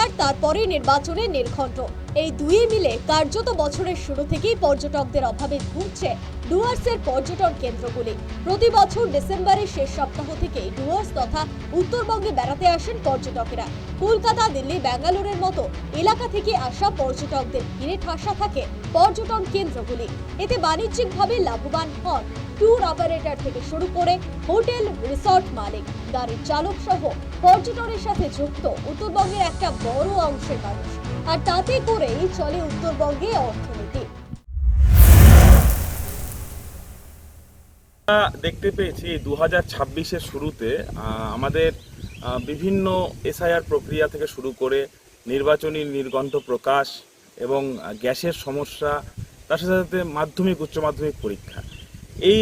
আর তারপরে নির্বাচনের নির্ঘণ্ট, এই দুই মিলে কার্যত বছরের শুরু থেকেই পর্যটকদের অভাবে ভুগছে ডুয়ার্সের পর্যটন কেন্দ্রগুলি। প্রতি বছর ডিসেম্বরের শেষ সপ্তাহ থেকে ডুয়ার্স তথা উত্তরবঙ্গে বেড়াতে আসেন পর্যটকেরা। কলকাতা, দিল্লি, বেঙ্গালুরুর মতো এলাকা থেকে আসা পর্যটকদের ভিড়ে ঠাসা থাকে পর্যটন কেন্দ্রগুলি। এতে বাণিজ্যিকভাবে লাভবান হন ট্যুর অপারেটর থেকে শুরু করে হোটেল, রিসর্ট মালিক, গাড়ির চালক সহ পর্যটনের সাথে যুক্ত উত্তরবঙ্গের একটা বড় অংশের মানুষ। আর তাতে করেই চলে উত্তরবঙ্গে অর্থনীতি। দেখতে পেয়েছি 2026-এর শুরুতে আমাদের বিভিন্ন এসআইআর প্রক্রিয়া থেকে শুরু করে নির্বাচনী নির্ঘণ্ট প্রকাশ এবং গ্যাসের সমস্যা, তার সাথে সাথে মাধ্যমিক উচ্চ মাধ্যমিক পরীক্ষা, এই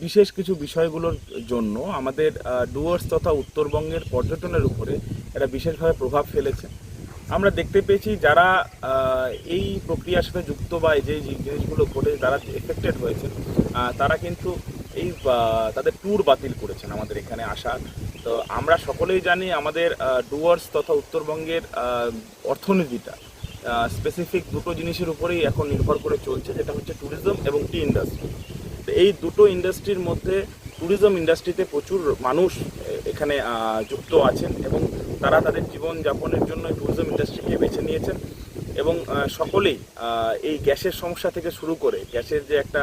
বিশেষ কিছু বিষয়গুলোর জন্য আমাদের ডুয়ার্স তথা উত্তরবঙ্গের পর্যটনের উপরে এটা বিশেষভাবে প্রভাব ফেলেছে। আমরা দেখতে পেয়েছি যারা এই প্রক্রিয়ার সাথে যুক্ত বা যে জিনিসগুলো ঘটে তারা এফেক্টেড হয়েছে, তারা কিন্তু এই তাদের ট্যুর বাতিল করেছেন আমাদের এখানে আসার। তো আমরা সকলেই জানি আমাদের ডুয়ার্স তথা উত্তরবঙ্গের অর্থনীতিটা স্পেসিফিক দুটো জিনিসের উপরেই এখন নির্ভর করে চলছে, যেটা হচ্ছে ট্যুরিজম এবং টি ইন্ডাস্ট্রি। তো এই দুটো ইন্ডাস্ট্রির মধ্যে ট্যুরিজম ইন্ডাস্ট্রিতে প্রচুর মানুষ এখানে যুক্ত আছেন এবং তারা তাদের জীবনযাপনের জন্য ট্যুরিজম ইন্ডাস্ট্রিকে বেছে নিয়েছেন এবং সকলেই এই গ্যাসের সমস্যা থেকে শুরু করে গ্যাসের যে একটা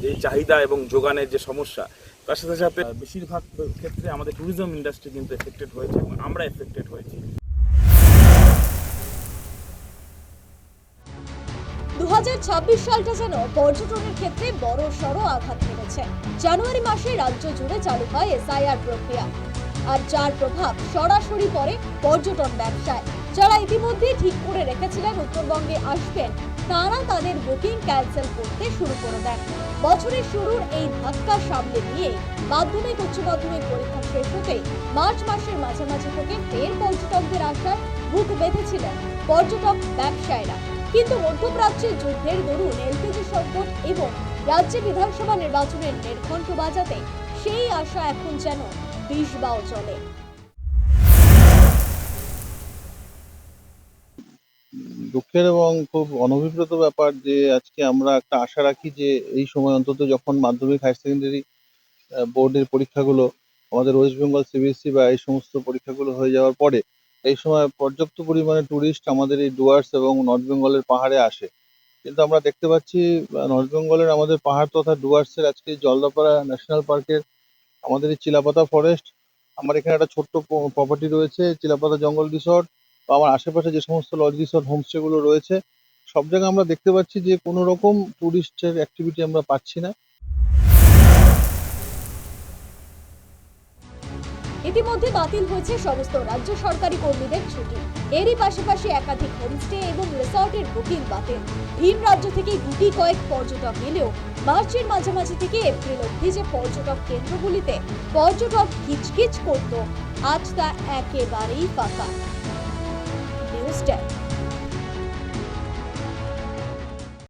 যে চাহিদা এবং যোগানের যে সমস্যা, তার সাথে সাথে বেশিরভাগ ক্ষেত্রে আমাদের ট্যুরিজম ইন্ডাস্ট্রি কিন্তু এফেক্টেড হয়েছে এবং আমরা এফেক্টেড হয়েছি। 2026 সালটা যেন পর্যটনের ক্ষেত্রে বড় সড় আঘাত হেনেছে। জানুয়ারি মাসে রাজ্য জুড়ে চালু হয় এসআইআর প্রক্রিয়া, আর যার প্রভাব সরাসরি পড়ে পর্যটন ব্যবসায়। যারা ইতিমধ্যে ঠিক করে রেখেছিলেন উত্তরবঙ্গে আসবেন, তারা তাদের বুকিং ক্যান্সেল করতে শুরু করে দেন। বছরের শুরুর এই ধাক্কা সামলে নিয়ে মাধ্যমিক উচ্চ মাধ্যমিক পরীক্ষা শেষ হতেই মার্চ মাসের মাঝামাঝি থেকে ফের পর্যটকদের আশায় বুক বেঁধেছিলেন পর্যটক ব্যবসায়ীরা। কিন্তু মধ্যপ্রাচ্যের যুদ্ধের দরুন এলপিজি সংকট এবং রাজ্যে বিধানসভা নির্বাচনের নির্ঘণ্ট বাজাতে সেই আশা এখন যেন বিষবাও চলে। দুঃখের এবং খুব অনভিপ্রেত ব্যাপার যে আজকে আমরা একটা আশা রাখি যে এই সময় অন্তত যখন মাধ্যমিক হায়ার সেকেন্ডারি বোর্ডের পরীক্ষাগুলো আমাদের ওয়েস্ট বেঙ্গল সিবিএসসি বা এই সমস্ত পরীক্ষাগুলো হয়ে যাওয়ার পরে এই সময় পর্যাপ্ত পরিমাণে ট্যুরিস্ট আমাদের এই ডুয়ার্স এবং নর্থ বেঙ্গলের পাহাড়ে আসে। কিন্তু আমরা দেখতে পাচ্ছি নর্থ বেঙ্গলের আমাদের পাহাড় তথা ডুয়ার্সের আজকে জলদাপাড়া ন্যাশনাল পার্কের আমাদের এই চিলাপাতা ফরেস্ট, আমার এখানে একটা ছোট্ট প্রপার্টি রয়েছে চিলাপাতা জঙ্গল রিসর্ট, বা আমার আশেপাশে যে সমস্ত লজ রিসর্ট হোমস্টেগুলো রয়েছে, সব জায়গায় আমরা দেখতে পাচ্ছি যে কোনো রকম ট্যুরিস্টের অ্যাক্টিভিটি আমরা পাচ্ছি না। ইতিমধ্যে বাতিল হয়েছে সমস্ত রাজ্য সরকারি কর্মীদের ছুটি। এরই পাশাপাশি একাধিক হোমস্টে এবং রিসর্টের বুকিং বাতিল। ভিন রাজ্য থেকে গুটি কয়েক পর্যটক এলেও মার্চের মাঝামাঝি থেকে এপ্রিল অবধি যে পর্যটক কেন্দ্রগুলিতে পর্যটক কিচকিচ করত, আজ তা একেবারেই ফাঁকা। News desk.